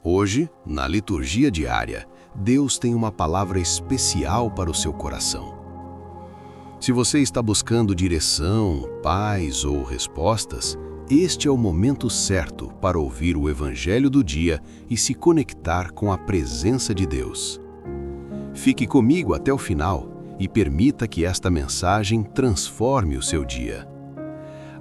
Hoje, na liturgia diária, Deus tem uma palavra especial para o seu coração. Se você está buscando direção, paz ou respostas, este é o momento certo para ouvir o Evangelho do dia e se conectar com a presença de Deus. Fique comigo até o final e permita que esta mensagem transforme o seu dia.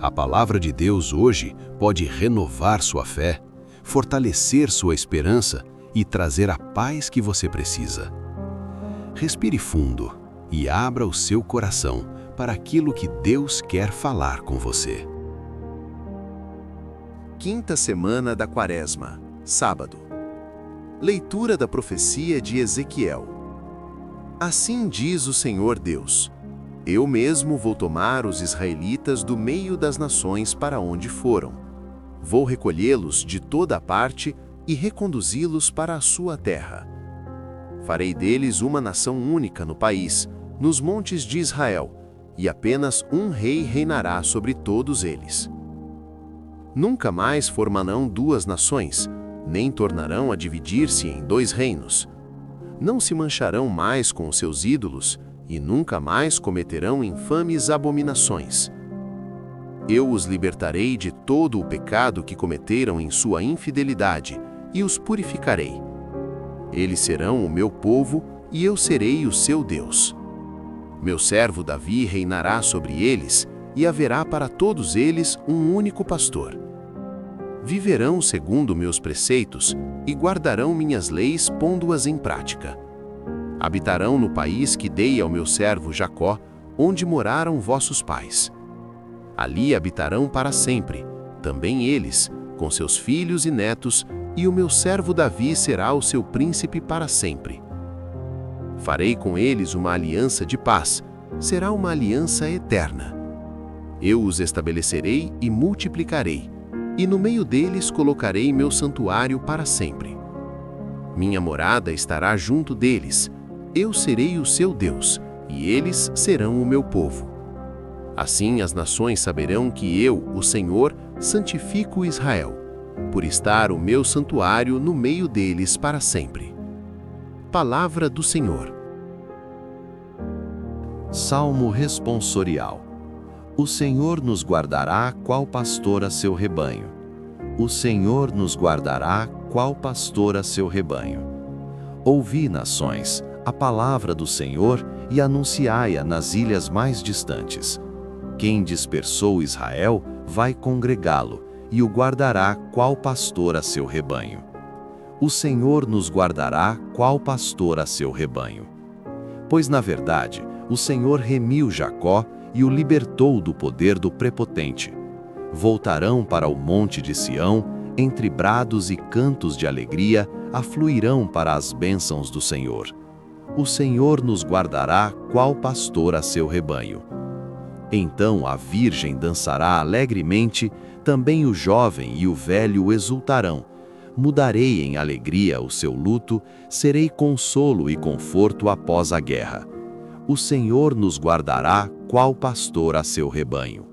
A palavra de Deus hoje pode renovar sua fé, fortalecer sua esperança e trazer a paz que você precisa. Respire fundo e abra o seu coração para aquilo que Deus quer falar com você. Quinta semana da Quaresma, sábado. Leitura da profecia de Ezequiel. Assim diz o Senhor Deus: Eu mesmo vou tomar os israelitas do meio das nações para onde foram. Vou recolhê-los de toda a parte e reconduzi-los para a sua terra. Farei deles uma nação única no país, nos montes de Israel, e apenas um rei reinará sobre todos eles. Nunca mais formarão duas nações, nem tornarão a dividir-se em dois reinos. Não se mancharão mais com os seus ídolos e nunca mais cometerão infames abominações. Eu os libertarei de todo o pecado que cometeram em sua infidelidade e os purificarei. Eles serão o meu povo e eu serei o seu Deus. Meu servo Davi reinará sobre eles e haverá para todos eles um único pastor. Viverão segundo meus preceitos e guardarão minhas leis pondo-as em prática. Habitarão no país que dei ao meu servo Jacó, onde moraram vossos pais. Ali habitarão para sempre, também eles, com seus filhos e netos, e o meu servo Davi será o seu príncipe para sempre. Farei com eles uma aliança de paz, será uma aliança eterna. Eu os estabelecerei e multiplicarei, e no meio deles colocarei meu santuário para sempre. Minha morada estará junto deles, eu serei o seu Deus, e eles serão o meu povo. Assim as nações saberão que eu, o Senhor, santifico Israel, por estar o meu santuário no meio deles para sempre. Palavra do Senhor. Salmo responsorial. O Senhor nos guardará qual pastor a seu rebanho. O Senhor nos guardará qual pastor a seu rebanho. Ouvi, nações, a palavra do Senhor e anunciai-a nas ilhas mais distantes. Quem dispersou Israel vai congregá-lo e o guardará qual pastor a seu rebanho. O Senhor nos guardará qual pastor a seu rebanho. Pois, na verdade, o Senhor remiu Jacó e o libertou do poder do prepotente. Voltarão para o monte de Sião, entre brados e cantos de alegria, afluirão para as bênçãos do Senhor. O Senhor nos guardará qual pastor a seu rebanho. Então a virgem dançará alegremente, também o jovem e o velho exultarão. Mudarei em alegria o seu luto, serei consolo e conforto após a guerra. O Senhor nos guardará qual pastor a seu rebanho.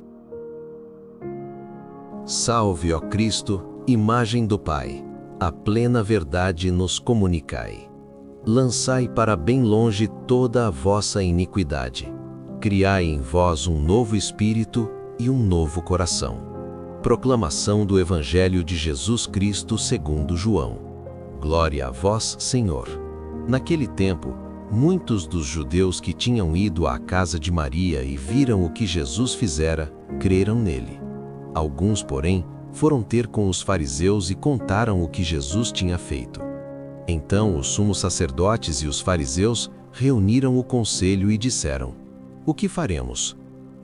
Salve, ó Cristo, imagem do Pai, a plena verdade nos comunicai. Lançai para bem longe toda a vossa iniquidade. Criai em vós um novo espírito e um novo coração. Proclamação do Evangelho de Jesus Cristo segundo João. Glória a vós, Senhor. Naquele tempo, muitos dos judeus que tinham ido à casa de Maria e viram o que Jesus fizera, creram nele. Alguns, porém, foram ter com os fariseus e contaram o que Jesus tinha feito. Então os sumos sacerdotes e os fariseus reuniram o conselho e disseram: O que faremos?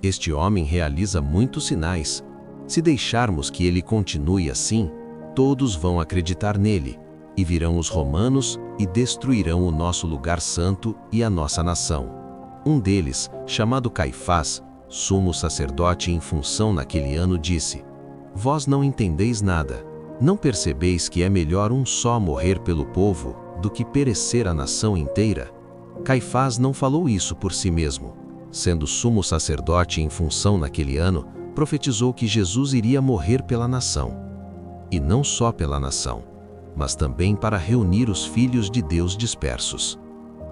Este homem realiza muitos sinais. Se deixarmos que ele continue assim, todos vão acreditar nele, e virão os romanos e destruirão o nosso lugar santo e a nossa nação. Um deles, chamado Caifás, sumo sacerdote em função naquele ano, disse: Vós não entendeis nada. Não percebeis que é melhor um só morrer pelo povo do que perecer a nação inteira? Caifás não falou isso por si mesmo. Sendo sumo sacerdote em função naquele ano, profetizou que Jesus iria morrer pela nação. E não só pela nação, mas também para reunir os filhos de Deus dispersos.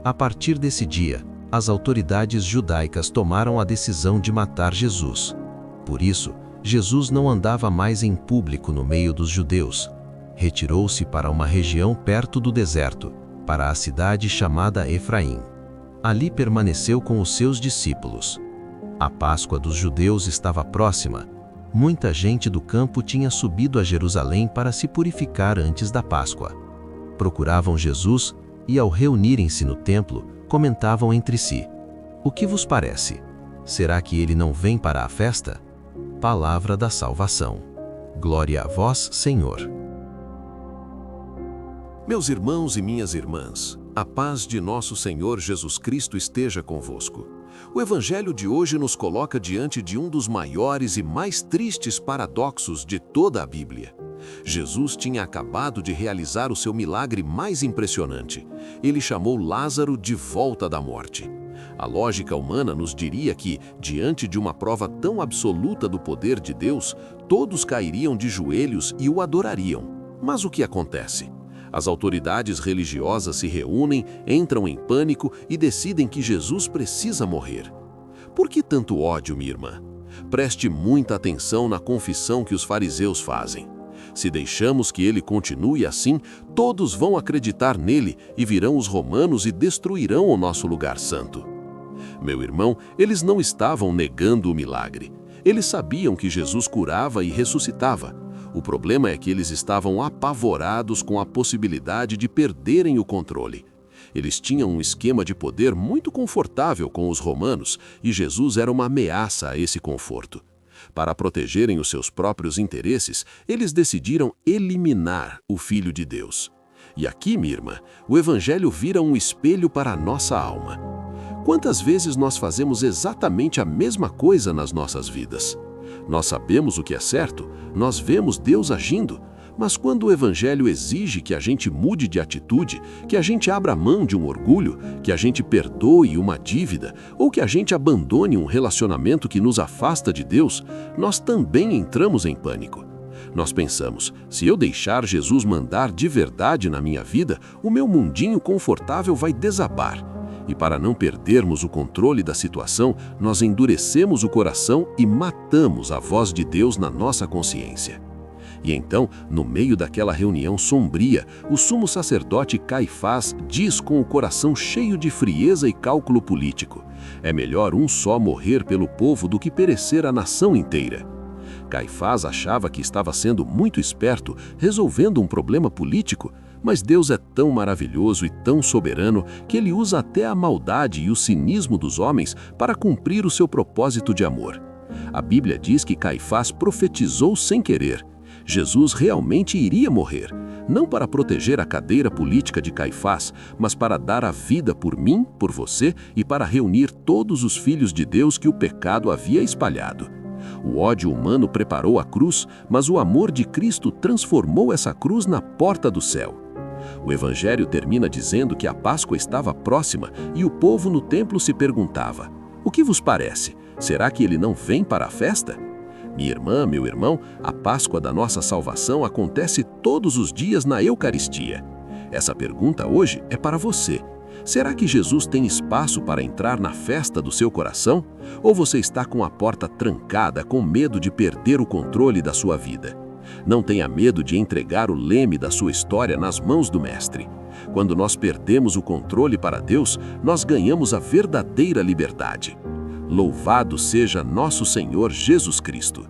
A partir desse dia, as autoridades judaicas tomaram a decisão de matar Jesus. Por isso, Jesus não andava mais em público no meio dos judeus. Retirou-se para uma região perto do deserto, para a cidade chamada Efraim. Ali permaneceu com os seus discípulos. A Páscoa dos judeus estava próxima. Muita gente do campo tinha subido a Jerusalém para se purificar antes da Páscoa. Procuravam Jesus e, ao reunirem-se no templo, comentavam entre si: "O que vos parece? Será que ele não vem para a festa?" Palavra da salvação. Glória a vós, Senhor. Meus irmãos e minhas irmãs, a paz de nosso Senhor Jesus Cristo esteja convosco. O Evangelho de hoje nos coloca diante de um dos maiores e mais tristes paradoxos de toda a Bíblia. Jesus tinha acabado de realizar o seu milagre mais impressionante. Ele chamou Lázaro de volta da morte. A lógica humana nos diria que, diante de uma prova tão absoluta do poder de Deus, todos cairiam de joelhos e o adorariam. Mas o que acontece? As autoridades religiosas se reúnem, entram em pânico e decidem que Jesus precisa morrer. Por que tanto ódio, minha irmã? Preste muita atenção na confissão que os fariseus fazem. Se deixamos que ele continue assim, todos vão acreditar nele e virão os romanos e destruirão o nosso lugar santo. Meu irmão, eles não estavam negando o milagre. Eles sabiam que Jesus curava e ressuscitava. O problema é que eles estavam apavorados com a possibilidade de perderem o controle. Eles tinham um esquema de poder muito confortável com os romanos e Jesus era uma ameaça a esse conforto. Para protegerem os seus próprios interesses, eles decidiram eliminar o Filho de Deus. E aqui, minha irmã, o Evangelho vira um espelho para a nossa alma. Quantas vezes nós fazemos exatamente a mesma coisa nas nossas vidas? Nós sabemos o que é certo, nós vemos Deus agindo, mas quando o Evangelho exige que a gente mude de atitude, que a gente abra mão de um orgulho, que a gente perdoe uma dívida, ou que a gente abandone um relacionamento que nos afasta de Deus, nós também entramos em pânico. Nós pensamos, se eu deixar Jesus mandar de verdade na minha vida, o meu mundinho confortável vai desabar. E para não perdermos o controle da situação, nós endurecemos o coração e matamos a voz de Deus na nossa consciência. E então, no meio daquela reunião sombria, o sumo sacerdote Caifás diz com o coração cheio de frieza e cálculo político: é melhor um só morrer pelo povo do que perecer a nação inteira. Caifás achava que estava sendo muito esperto, resolvendo um problema político, mas Deus é tão maravilhoso e tão soberano que ele usa até a maldade e o cinismo dos homens para cumprir o seu propósito de amor. A Bíblia diz que Caifás profetizou sem querer. Jesus realmente iria morrer, não para proteger a cadeira política de Caifás, mas para dar a vida por mim, por você e para reunir todos os filhos de Deus que o pecado havia espalhado. O ódio humano preparou a cruz, mas o amor de Cristo transformou essa cruz na porta do céu. O Evangelho termina dizendo que a Páscoa estava próxima e o povo no templo se perguntava: o que vos parece? Será que ele não vem para a festa? Minha irmã, meu irmão, a Páscoa da nossa salvação acontece todos os dias na Eucaristia. Essa pergunta hoje é para você. Será que Jesus tem espaço para entrar na festa do seu coração? Ou você está com a porta trancada com medo de perder o controle da sua vida? Não tenha medo de entregar o leme da sua história nas mãos do Mestre. Quando nós perdemos o controle para Deus, nós ganhamos a verdadeira liberdade. Louvado seja nosso Senhor Jesus Cristo.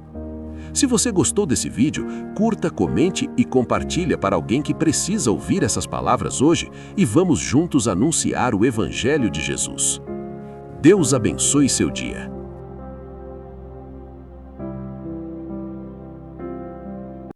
Se você gostou desse vídeo, curta, comente e compartilha para alguém que precisa ouvir essas palavras hoje e vamos juntos anunciar o Evangelho de Jesus. Deus abençoe seu dia.